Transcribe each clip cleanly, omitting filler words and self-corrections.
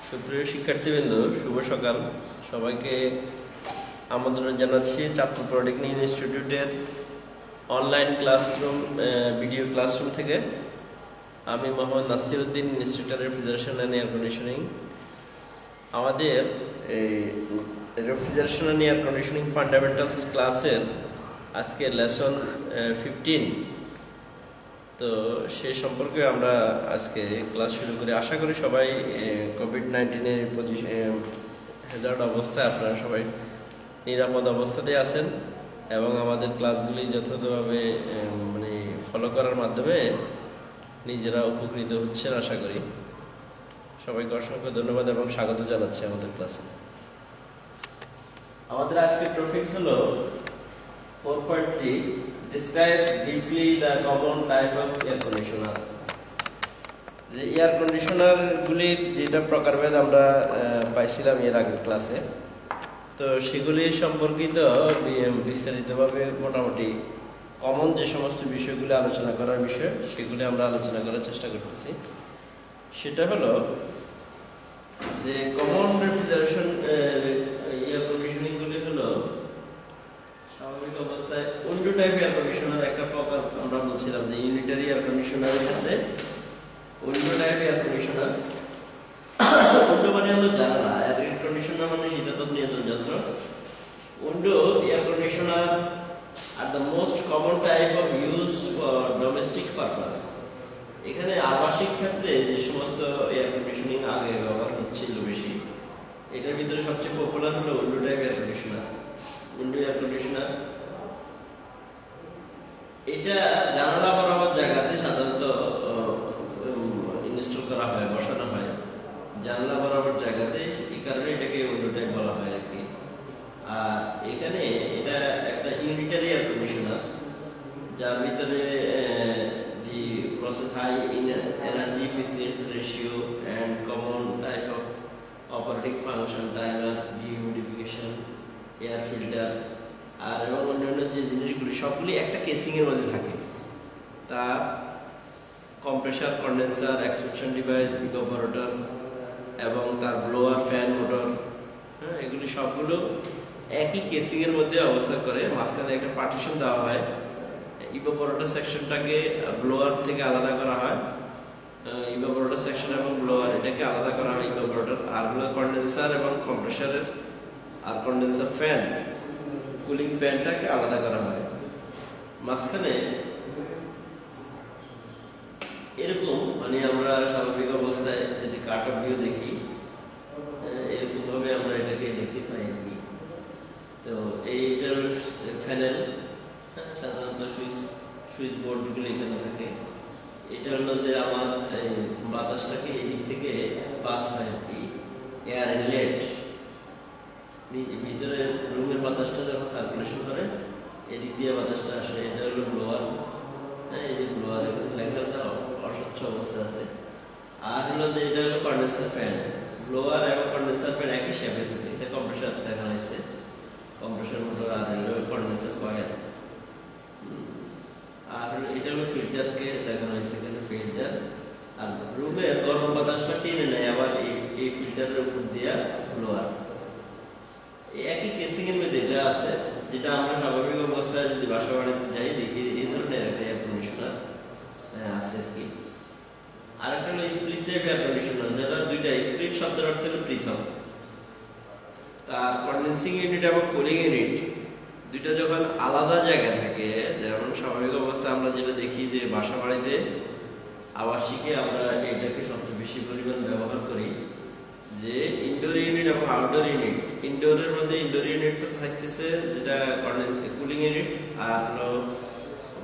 সুপ্রিয় শিক্ষার্থীবৃন্দ, শুভ সকাল। সবাইকে আমন্ত্রণ জানাচ্ছি চাঁদপুর পলিটেকনিক ইনস্টিটিউটের অনলাইন ক্লাসরুম ভিডিও ক্লাসরুম থেকে। আমি মোহাম্মদ নাসিরউদ্দিন, ইনস্টিটিউটের রেফ্রিজারেশন অ্যান্ড এয়ার কন্ডিশনিং। আমাদের এই refrigeration and air conditioning fundamentals ক্লাসের আজকে লেসন 15। তো সে সম্পর্কে আমরা আজকে ক্লাস শুরু করি। আশা করি সবাই কোভিড-19-এর হ্যাজার্ড অবস্থায় আপনারা সবাই নিরাপদ অবস্থাতেই আছেন এবং আমাদের ক্লাসগুলি যথাযথভাবে ফলো করার মাধ্যমে নিজেরা উপকৃত হচ্ছেন আশা করি। সবাইকে অসংখ্য ধন্যবাদ এবং স্বাগত জানাচ্ছি আমাদের ক্লাসে। আমাদের আজকের টপিকস হলো 4.3 Describe briefly the common type of air conditioner. যে এয়ার কন্ডিশনার গুলির যেটা প্রকারভেদ আমরা পাইছিলাম এর আগের ক্লাসে, তো সেগুলি সম্পর্কিত বিস্তারিতভাবে মোটামুটি কমন যে সমস্ত বিষয়গুলি আলোচনা করার বিষয় সেগুলি আমরা আলোচনা করার চেষ্টা করতেছি। সেটা হলো যে কমন রেফ্রিজারেশন এয়ার কন্ডিশনিং গুলি হলো স্বাভাবিক অবস্থায় উইন্ডো টাইপ এয়ার কন্ডিশনার একটা প্রকার। আমরা বলছিলাম যে ইউনিটারি এয়ার কন্ডিশনারের ক্ষেত্রে window type air conditioner, window মানে হলো জানালা, এয়ার কন্ডিশনার মানে শীতাতপ নিয়ন্ত্রণ যন্ত্র। Window air conditioner are the most common type of use for domestic purpose. এখানে আবাসিক ক্ষেত্রে যে সমস্ত এয়ার কন্ডিশনিং আগে ব্যবহার হচ্ছিল বেশি, এটার ভিতরে সবচেয়ে পপুলার হলো window type air conditioner. Window air conditioner এটা জানালা বরাবর জায়গাতে সাধারণত ইনস্টল করা হয়, বসানো হয় জানালা বরাবর জায়গাতে। এই কারণে এটাকে উইন্ডো টাইপ বলা হয় আর কি। আর এখানে এটা একটা ইউনিটারি এয়ার কন্ডিশনার যার ভিতরে the process high in energy efficient ratio and common type of operating function, timer, dehumidification, air filter আর এবং অন্যান্য যে জিনিসগুলি সবগুলি একটা কেসিং এর মধ্যে থাকে। তার compressor, condenser, expansion device, evaporator এবং তার ব্লোয়ার, ফ্যান, মোটর, এগুলি সবগুলো একই কেসিং এর মধ্যে অবস্থান করে। মাঝখানে একটা পার্টিশন দেওয়া হয়। ইভাপোরেটর সেকশনটাকে ব্লোয়ার থেকে আলাদা করা হয়। ইভাপোরেটর সেকশন এবং ব্লোয়ার এটাকে আলাদা করা হয় ইভাপোরেটর। আর কন্ডেন্সার এবং কম্প্রেসারের আর কন্ডেন্সার ফ্যান, কুলিং ফ্যানটাকে আলাদা করা হয়। মাঝখানে এরকম আমরা স্বাভাবিক অবস্থায় যদি কাট অফ ভিউ দেখি, এরকম ভাবে আমরা এটাকে দেখতে পাই আর কি। তো এইটার ফ্যানেল, সাধারণত সুইচ বোর্ড গুলো এখানে থাকে। এটা হলো যে আমার বাতাসটাকে এদিক থেকে পাস হয় আর কি, এয়ার ইনলেট। ভিতরে রুমের বাতাসটা যখন সার্কুলেশন করে এদিক দিয়ে বাতাসটা আসে। এটা হলো ব্লোয়ার। এই যে ব্লোয়ার লেখাটা অস্বচ্ছ অবস্থা আছে। আর হলো যে এটা হলো কন্ডেন্সার ফ্যান। ব্লোয়ার এবং কন্ডেন্সার ফ্যান একই শেপে থাকে। এটা কম্প্রেসার দেখানো হয়েছে, কম্প্রেসার মোটর। আর হলো কন্ডেন্সার কয়েল। আর এটা হলো ফিল্টারকে দেখানো হয়েছে, এখানে ফিল্টার। আর রুমের গরম বাতাসটা টেনে নেয় আবার এই ফিল্টারের উপর দিয়ে ব্লোয়ার। একই কেসিং এর মধ্যে এটা আছে, যেটা আমরা স্বাভাবিক অবস্থায় যদি বাসা বাড়িতে যাই দেখি এই ধরনের একটা এয়ার কন্ডিশনার আছে আর কি। আর একটা হলো স্প্লিট টাইপ এয়ার কন্ডিশনার, যেটা দুইটা স্প্লিট শব্দের অর্থ হলো পৃথক। তার কন্ডেন্সিং ইউনিট এবং কুলিং ইউনিট দুইটা যখন আলাদা জায়গায় থাকে, যেমন স্বাভাবিক অবস্থায় আমরা যেটা দেখি যে বাসা বাড়িতে আবাসিকে আমরা এটাকে সবচেয়ে বেশি পরিমাণ ব্যবহার করি, যে ইনডোর ইউনিট এবং আউটডোর ইউনিট। ইনডোরের মধ্যে ইনডোর ইউনিট তো থাকতেছে যেটা কুলিং ইউনিট, আর হলো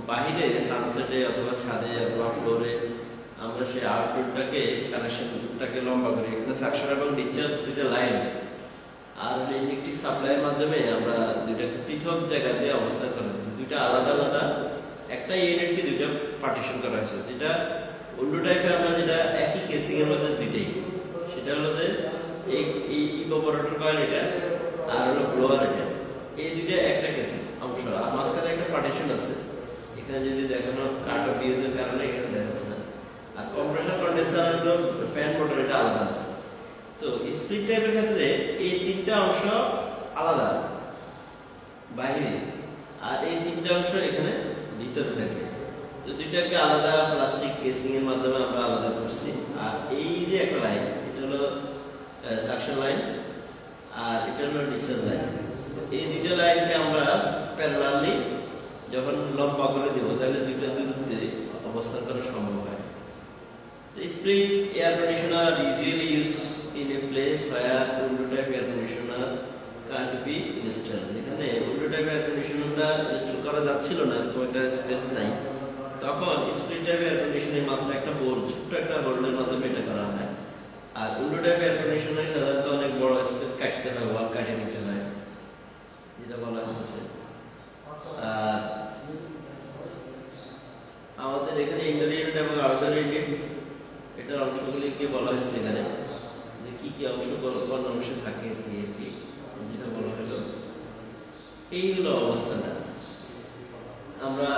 বাহিরে সানসেটে অথবা ছাদে অথবা ফ্লোরে আমরা সেই আউটডোরটাকে কানেকশনটাকে লম্বা করি। এখানে সাকশন এবং ডিসচার্জ দুইটা লাইন আর ইলেকট্রিক সাপ্লাইয়ের মাধ্যমে আমরা দুইটাকে পৃথক জায়গাতে অবস্থান করা হয়েছে। দুইটা আলাদা আলাদা একটা ইউনিটকে দুইটা পার্টিশন করা হয়েছে। যেটা উইন্ডো টাইপে আমরা যেটা একই কেসিং এর মধ্যে দুইটাই, সেটা হলো যে এই ইভাপোরেটর কয়েল এটা আর হলো ব্লোয়ার এটা, এই দুইটা একটা কেসিং অংশ। আর মাঝখানে একটা পার্টিশন আছে, এখানে যদি দেখানো কাট অফ ভিউর কারণে এখানে দেখাচ্ছে না। আর কম্প্রেসার, কন্ডেন্সার হলো ফ্যান, মোটর এটা আলাদা আছে। তো স্প্লিট টাইপের ক্ষেত্রে এই তিনটা অংশ আলাদা বাইরে, আর এই তিনটা অংশ এখানে ভিতরে থাকে। তো দুইটাকে আলাদা প্লাস্টিক কেসিং এর মাধ্যমে আমরা আলাদা করছি। আর এই যে একটা লাইন, এটা হলো সাকশন লাইন, আর এটা হলো ডিসচার্জ লাইন। এই দুইটা লাইনকে আমরা প্যারালালি যখন লম্বা করে দেব, তাহলে দুইটা দূরত্বে অবস্থান করা সম্ভব হয়। The split air conditioner usually used in a place where window type air conditioner can't be installed. এখানে window type air conditioner টা ইনস্টল করা যাচ্ছিল না, এরকম একটা স্পেস নাই, তখন স্প্লিট টাইপ এয়ার কন্ডিশনের মাত্র একটা বোর্ড, ছোট্ট একটা বোর্ডের মাধ্যমে এটা করা হয়। আর উইন্ডো টাইপ এয়ার কন্ডিশনে সাধারণত অনেক বড় স্পেস কাটতে হয়, ওয়াল কাটিয়ে নিতে হয়, যেটা বলা হচ্ছে। আর আমাদের এখানে ইনডোর ইউনিট এবং আউটডোর ইউনিট, এটার অংশগুলিকে বলা হয়েছে এখানে, যে কি কি অংশ কোন অংশে থাকে, যেটা বলা হলো। এই হলো অবস্থাটা। আমরা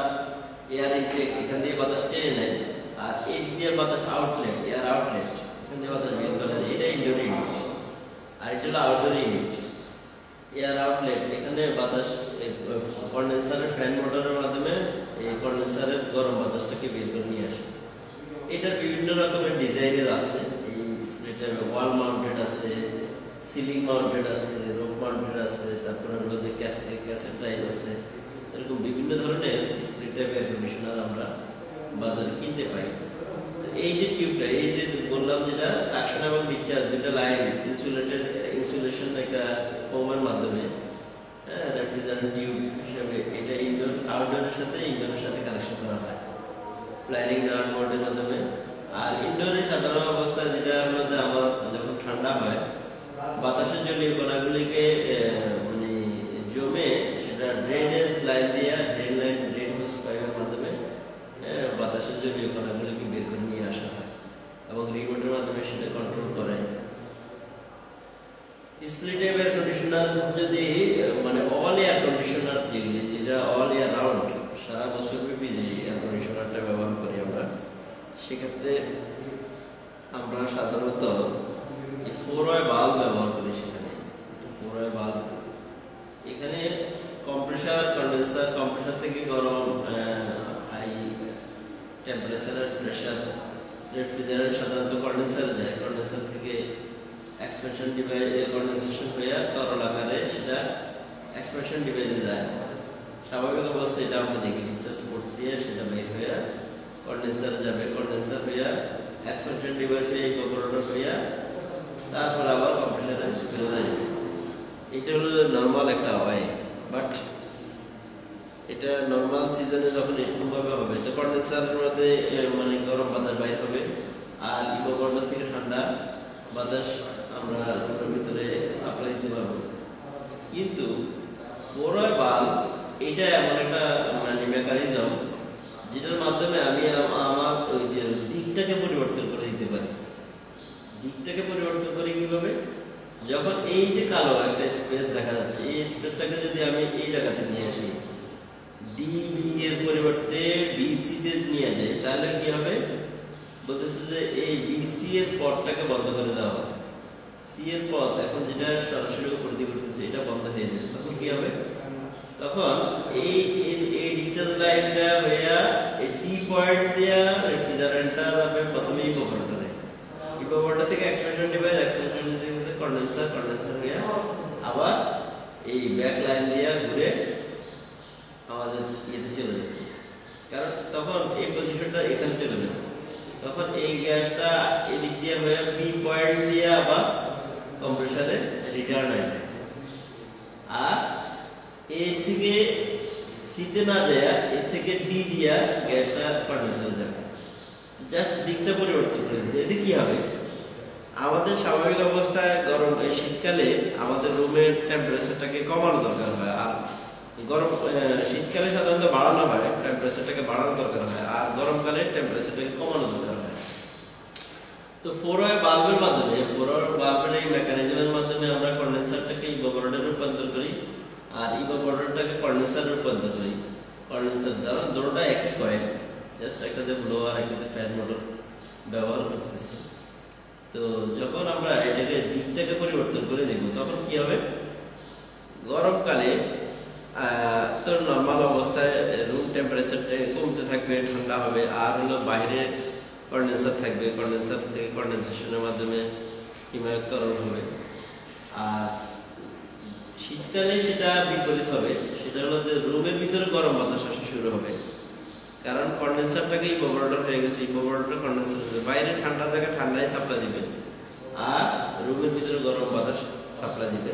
এয়ার ইনটেক, এখান দিয়ে বাতাস টেনে নেয়, আর এই দিয়ে বাতাস আউটলেট, এয়ার আউটলেট, এখান দিয়ে বাতাস বের করে দেয়, এটা ইনডোর ইউনিট। আর এটা হলো আউটডোর ইউনিট। এয়ার আউটলেট, এখানে বাতাস কন্ডেন্সারের ফ্যান মোটরের মাধ্যমে এই কন্ডেন্সারের গরম বাতাসটাকে বের করে নিয়ে আসে। এটার বিভিন্ন রকমের ডিজাইনের আছে। এই স্প্লিটার ওয়াল মাউন্টেড আছে, সিলিং মাউন্টেড আছে, রোপ মাউন্টেড আছে, তারপরে হলো যে ক্যাসেট টাইপ আছে। এরকম বিভিন্ন ধরনের স্প্লিট টাইপ এয়ার কন্ডিশনার আমরা বাজারে কিনতে পাই। তো এই যে টিউবটা, এই যে বললাম যেটা সাকশন এবং ডিসচার্জ, দুটো লাইন ইনসুলেশন একটা ফোমের মাধ্যমে, রেফ্রিজারেন্ট টিউব হিসেবে এটা ইনডোর আউটডোরের সাথে ইনডোরের সাথে কানেকশন করা হয় প্ল্যানিং নাট বোর্ডের মাধ্যমে। আর ইনডোরের সাধারণ অবস্থায় যেটা হলো যে আমার যখন ঠান্ডা হয়, বাতাসের জলীয় কণাগুলিকে মানে জমে সেটা ড্রেনেজ লাইন দিয়ে, ড্রেন হোস পাইপের মাধ্যমে বাতাসের জলীয় কণাগুলিকে বের করে নিয়ে আসা হয় এবং রিমোটের মাধ্যমে সেটা কন্ট্রোল করে। স্প্লিট টাইপ এয়ার কন্ডিশনার যদি মানে অল এয়ার কন্ডিশনার, যেগুলি যেটা অল ইয়ার রাউন্ড, সারা বছর ব্যাপী যে এয়ার কন্ডিশনারটা ব্যবহার করি আমরা, সেক্ষেত্রে আমরা সাধারণত 4-ওয়ে বাল্ব ব্যবহার করি। সেখানে 4-ওয়ে বাল্ব, এখানে কম্প্রেসার, কন্ডেন্সার, কম্প্রেসার থেকে গরম হাই টেম্পারেচারের প্রেসার রেফ্রিজারেন্ট সাধারণত কন্ডেন্সার যায়, কন্ডেন্সার থেকে এক্সপেনশন ডিভাইস কন্ডেনসেশন হয়ে তরল আকারে সেটা এক্সপেনশন ডিভাইসে যায়। স্বাভাবিক অবস্থায় এটা আমরা দেখি, ডিসচার্জ পোর্ট দিয়ে সেটা বের হয়ে কন্ডেন্সার যাবে, কন্ডেন্সার হয়ে এক্সপেনশন ডিভাইস হয়ে ইভাপোরেটর হয়ে তারপর আবার কম্প্রেসারে ফেরত আসবে। এটা হলো নর্মাল একটা ওয়ে, বাট এটা নর্মাল সিজনে যখন এরকমভাবে হবে, তো কন্ডেন্সারের মধ্যে মানে গরম বাতাস বাইর হবে, আর ইভাপোরেটর থেকে ঠান্ডা বাতাস আমরা রুমের ভিতরে সাপ্লাই দিতে পারবো। কিন্তু 4-ওয়ে বাল্ব এটা এমন একটা মানে মেকানিজম যেটার মাধ্যমে আমি আমার ওই যে দিকটাকে পরিবর্তন করে দিতে পারি। দিকটাকে পরিবর্তন করে কিভাবে? যখন এই যে কালো একটা স্পেস দেখা যাচ্ছে, এই স্পেসটাকে যদি আমি এই জায়গাতে নিয়ে আসি, ডিবি এর পরিবর্তে বিসি তে নিয়ে যাই, তাহলে কি হবে? বলতেছে যে এই বিসি এর পথটাকে বন্ধ করে দেওয়া হবে। সি এর পথ এখন যেটা সরাসরি উপর দিকে করতেছে, এটা বন্ধ হয়ে যাবে। তখন কি হবে? তখন এই ডিসচার্জ লাইনটা হইয়া এই টি পয়েন্ট দিয়া রেফ্রিজারেন্টটা যাবে প্রথমে ইভাপোরেটরে, ইভাপোরেটর থেকে expansion device, expansion device condenser, condenser হইয়া আবার এই ব্যাক লাইন দিয়া ঘুরে আমাদের ইয়েতে চলে যাবে। কারণ তখন এই পজিশনটা এখানে চলে যাবে, তখন এই গ্যাসটা এদিক দিয়ে হয়ে বি পয়েন্ট দিয়ে আবার কম্প্রেসারে রিটার্ন আসবে, আর এর থেকে সিতে না যায়, এর থেকে ডি দিয়া গ্যাসটা কন্ডেন্সারে যাবে। জাস্ট দিকটা পরিবর্তন করে দিচ্ছে। এতে কি হবে? আমাদের স্বাভাবিক অবস্থায় গরম শীতকালে আমাদের রুমের টেম্পারেচারটাকে কমানো দরকার হয়, আর গরম শীতকালে সাধারণত বাড়ানো হয়, টেম্পারেচারটাকে বাড়ানো দরকার হয়, আর গরমকালে টেম্পারেচারটাকে কমানো দরকার হয়। তো 4-ওয়ে বাল্বের মাধ্যমে, 4-ওয়ে বাল্বের এই মেকানিজমের মাধ্যমে আমরা কন্ডেন্সারটাকে ইভাপোরেটরে রূপান্তর করি, আর ইভাপোরেটরটাকে কন্ডেন্সারে রূপান্তর করি। কন্ডেন্সার দ্বারা দুটোটা একই কয়েল, জাস্ট একটাতে ব্লোয়ার, একটাতে ফ্যান মোটর ব্যবহার করতেছি। তো তো যখন আমরা এটাকে দিকটাকে পরিবর্তন করে দেব তখন কি হবে, গরমকালে তো নর্মাল অবস্থায় রুম টেম্পারেচারটা কমতে থাকবে, ঠান্ডা হবে, আর হলো বাইরে কন্ডেন্সার থাকবে, কন্ডেন্সার থেকে কন্ডেনসেশনের মাধ্যমে হিমায়ক তরল হবে। আর শীতকালে সেটা বিপরীত হবে, সেটা হলো যে রুমের ভিতরে গরম বাতাস আসা শুরু হবে, কারণ কন্ডেন্সারটাকে ইভাপোরেটর হয়ে গেছে, ইভাপোরেটর কন্ডেন্সার হবে, বাইরে ঠান্ডা জায়গায় ঠান্ডায় সাপ্লাই দিবে আর রুমের ভিতরে গরম বাতাস সাপ্লাই দিবে।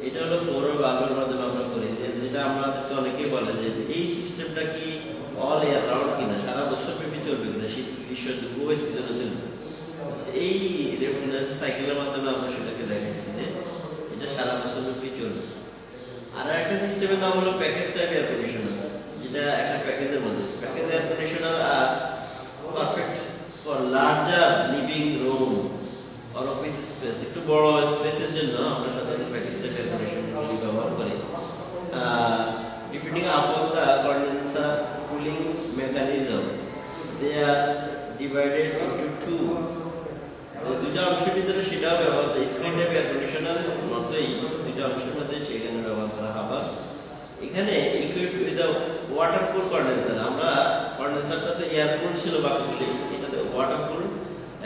এটা হলো ফ্লোর বাল্বের মাধ্যমে আমরা করি, যেটা আমাদেরকে অনেকেই বলে যে এই সিস্টেমটা কি অল ইয়ার রাউন্ড কিনা, সারা বছর ব্যাপী চলবে কিনা, শীত গ্রীষ্ম উভয় সিজনে চলবে। এই রেফ্রিজারেটর সাইকেলের মাধ্যমে আমরা সেটাকে দেখাইছি যে এটা সারা বছর ব্যাপী চলবে। আর একটা সিস্টেমের নাম হলো প্যাকেজ টাইপ এয়ার কন্ডিশনার, যেটা একটা প্যাকেজের মধ্যে, প্যাকেজ এয়ার কন্ডিশনার আর perfect for larger living room আর অফিস স্পেস, একটু বড় স্পেসের জন্য আমরা সাধারণত প্যাকেজ টাইপ এয়ার কন্ডিশনার ব্যবহার করি। Depending upon the condenser cooling mechanism, they are divided into two. দুইটা অংশের ভিতরে সেটাও ব্যবহার হয়, স্ক্রিন টাইপ এয়ার কন্ডিশনার মতোই দুইটা অংশের মধ্যে সেখানে ব্যবহার করা হবে। এখানে ইকুইপড উইথ আ ওয়াটারকুল কন্ডেন্সার, আমরা কন্ডেন্সারটাতে এয়ার কুল ছিল বাকিতে, এটাতে ওয়াটার কুল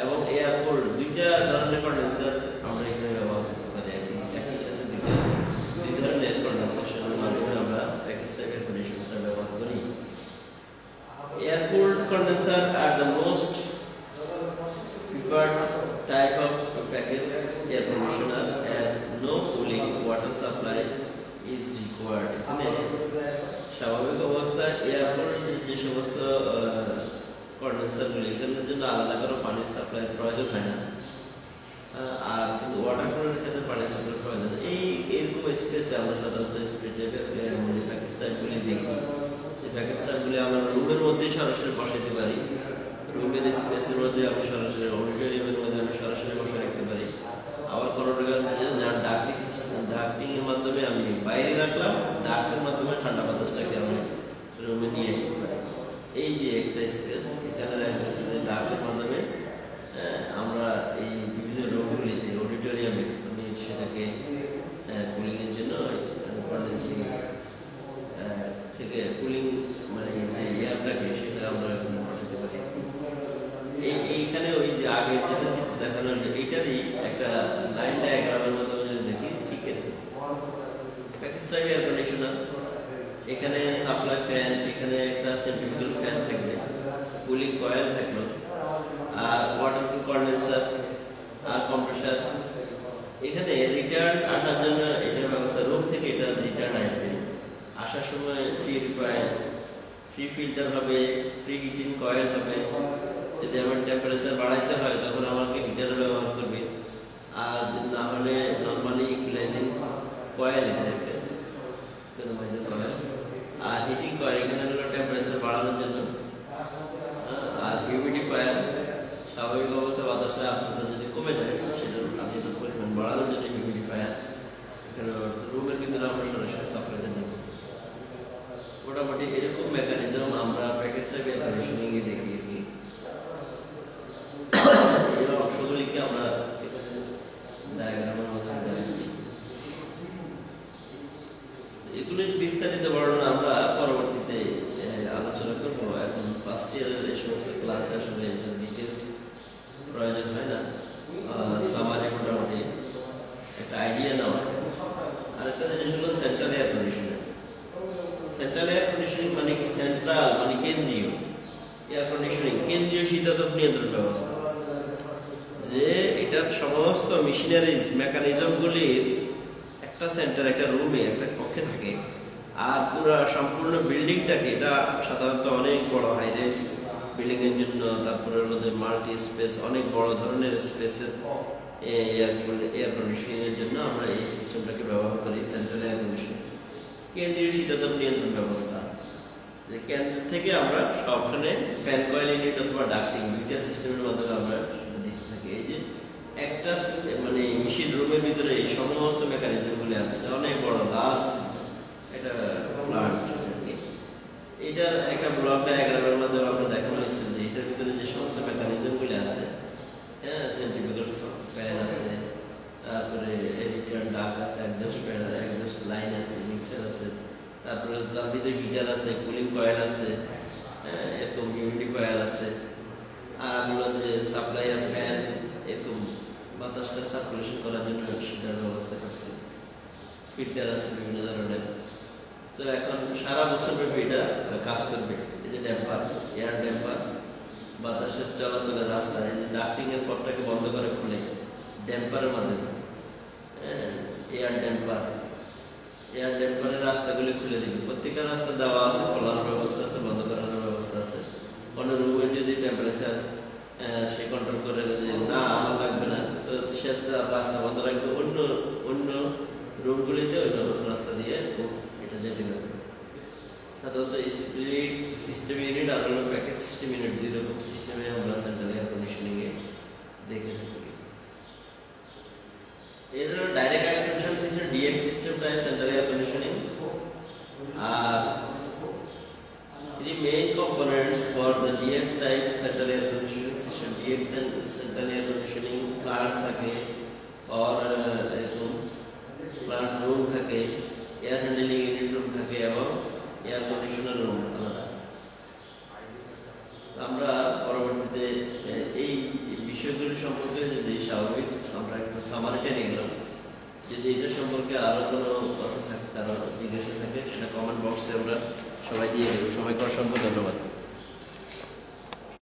এবং এয়ার কুল দুইটা ধরনের কন্ডেন্সার আমরা এখানে ব্যবহার করতে পারি। একই সাথে দুই ধরনের কন্ডেন্সেশনের মাধ্যমে আমরা প্যাকেজ টাইপ এয়ার কন্ডিশনারটা ব্যবহার করি। Air cooled condenser are the most preferred type of package air conditioner as no cooling water supply is required. এখানে স্বাভাবিক অবস্থায় এয়ার কুলড যে সমস্ত কন্ডেন্সারগুলি, এখানের জন্য আলাদা করে পানির সাপ্লাই প্রয়োজন হয় না, আর কিন্তু ওয়াটার কুলারের ক্ষেত্রে পানির সাপ্লাই প্রয়োজন। এই এরকম স্পেসে আমরা সাধারণত স্প্রে টাইপের প্যাকেজ টাইপগুলি দেখি, যে প্যাকেজ টাইপগুলি আমরা রুমের মধ্যেই সরাসরি বসাইতে পারি, রুমের স্পেসের মধ্যে আমি সরাসরি অডিটোরিয়ামের মধ্যে আমি সরাসরি বসে রাখতে পারি। আবার কোনো ডাক্টিং সিস্টেম, ডাক্টিং এর মাধ্যমে আমি বাইরে রাখলাম, ডাক্টের মাধ্যমে ঠান্ডা বাতাসটাকে আমি রুমে নিয়ে আসতে পারি। এই যে একটা স্পেস এখানে রাখতেছে যে ডাক্টের মাধ্যমে আমরা এই বিভিন্ন রুমগুলিতে অডিটোরিয়ামে আমি সেটাকে কুলিং এর জন্য কন্ডেন্সিং থেকে কুলিং মানে যে এয়ারটাকে সেটা আমরা পাঠাতে পারি। এইখানে ওই যে আগে যেটা চিত্র দেখানো হলো এইটারই একটা লাইন ডায়াগ্রামের মাধ্যমে যদি দেখি, ঠিক আছে, প্যাকেজ টাইপ এয়ার কন্ডিশনার, এখানে সাপ্লাই ফ্যান, এখানে একটা সেন্ট্রিফিউগাল ফ্যান থাকবে, কুলিং কয়েল থাকলো, আর ওয়াটার কুল কন্ডেন্সার আর কম্প্রেসার। এখানে রিটার্ন আসার জন্য এটার ব্যবস্থা, রুম থেকে এটা রিটার্ন আসবে, আসার সময় ফ্রি রিফাইন, ফ্রি ফিল্টার হবে, ফ্রি হিটিং কয়েল হবে। যদি আমার টেম্পারেচার বাড়াইতে হয় তখন আমাকে হিটার ব্যবহার করবে, আর না হলে নর্মালি ইকুয়ালাইজিং কয়েল এটাকে কয়েল, আর হিটিং কয়েল এখানে হলো টেম্পারেচার বাড়ানোর জন্য, আর হিউমিডিফায়ার স্বাভাবিক অবস্থায় বাতাসের আর্দ্রতা যদি কমে যায় সেটা আর্দ্রতার পরিমাণ বাড়ানোর জন্য হিউমিডিফায়ার। এখানে রুমের ভিতরে আমরা সরাসরি সাপ্লাই দেব। মোটামুটি এরকম মেকানিজম আমরা প্যাকেজ টাইপ এয়ার কন্ডিশনিং এ দেখি। এই অংশগুলিকে আমরা ডায়াগ্রামের মাধ্যমে দেখাচ্ছি। এগুলির বিস্তারিত বর্ণনা আমরা পরবর্তীতে আলোচনা করব। এখন ফার্স্ট ইয়ারের এই সমস্ত ক্লাসে আসলে ডিটেলস প্রয়োজন হয় না, সামারি মোটামুটি একটা আইডিয়া নেওয়া। আরেকটা জিনিস হলো central air conditioning. Central air conditioning মানে কি? সেন্ট্রাল মানে কেন্দ্রীয় এয়ার কন্ডিশনিং, কেন্দ্রীয় শীতাতপ নিয়ন্ত্রণ ব্যবস্থা, যে এটার সমস্ত মেশিনারিজ মেকানিজমগুলির একটা সেন্টার, একটা রুমে, একটা কক্ষে থাকে, আর পুরো সম্পূর্ণ বিল্ডিংটাকে, এটা সাধারণত অনেক বড় হাই রাইজ বিল্ডিং এর জন্য, তারপরে হলো যে মাল্টি স্পেস, অনেক বড় ধরনের স্পেসের এয়ার কন্ডিশনিং এর জন্য আমরা এই সিস্টেমটাকে ব্যবহার করি, সেন্ট্রাল এয়ার কন্ডিশনিং, কেন্দ্রীয় শীতাতপ নিয়ন্ত্রণ ব্যবস্থা। যে কেন্দ্র থেকে আমরা সবখানে ফ্যান কয়েল ইউনিট অথবা ডাক্টিং দুইটা সিস্টেমের মাধ্যমে আমরা দেখতে থাকি। এই যে একটা মানে মেশিন রুমের ভিতরে এই সমস্ত মেকানিজমগুলি আছে, এটা অনেক বড় লার্জ এটা প্লান্ট। এটার একটা ব্লক ডায়াগ্রামের মাধ্যমে আমরা দেখানো হয়েছে যে এটার ভিতরে যে সমস্ত মেকানিজমগুলি আছে, হ্যাঁ, সেন্ট্রিফিউগাল তার ভিতরে হিটার আছে, কুলিং কয়েল আছে, এরকম হিউমিডিফায়ার আছে, আর হলো যে সাপ্লাইয়ার ফ্যান, এরকম বাতাসটা সার্কুলেশন করার জন্য সেটার ব্যবস্থা করছে। ফিল্টার আছে বিভিন্ন ধরনের। তো এখন সারা বছর ব্যাপী এটা কাজ করবে। এই যে ড্যাম্পার, এয়ার ড্যাম্পার, বাতাসের চলাচলের রাস্তায় ডাক্টিং এর পথটাকে বন্ধ করে খুলে ড্যাম্পারের মাধ্যমে এয়ার ড্যাম্পারের রাস্তাগুলি খুলে দিবে। প্রত্যেকটা রাস্তা দেওয়া আছে, খোলার ব্যবস্থা আছে, বন্ধ করানোর ব্যবস্থা আছে। কোনো রুমের যদি টেম্পারেচার সে কন্ট্রোল করে যে না আমার লাগবে না, তো সে রাস্তা বন্ধ রাখবে, অন্য রুমগুলিতে অন্য রাস্তা দিয়ে এটা যেতে পারবে। সাধারণত স্প্লিট সিস্টেম ইউনিট আর প্যাকেজ সিস্টেম ইউনিট, দুই রকম সিস্টেমে আমরা সেন্ট্রাল এয়ার কন্ডিশনিং এ দেখে থাকি। এর ডাইরেক্ট এক্সটেনশন সিস্টেম ডিএক্স সিস্টেমটা central air conditioning. R three main components for the DX type central air conditioning system. DX and central air conditioning plant থাকে, or এরকম plant room থাকে, air handling unit room থাকে, এবং air conditioner room আলাদা। আমরা পরবর্তীতে এই বিষয়গুলি সম্পর্কে যদি স্বাভাবিক আমরা একটু সামারি টেনে গেলাম। যদি এটা সম্পর্কে আরো কোনো কথা থাকে, তারা জিজ্ঞাসা থাকে, সেটা কমেন্ট বক্সে আমরা সবাই দিয়ে দেবো। সবাইকে অসংখ্য ধন্যবাদ।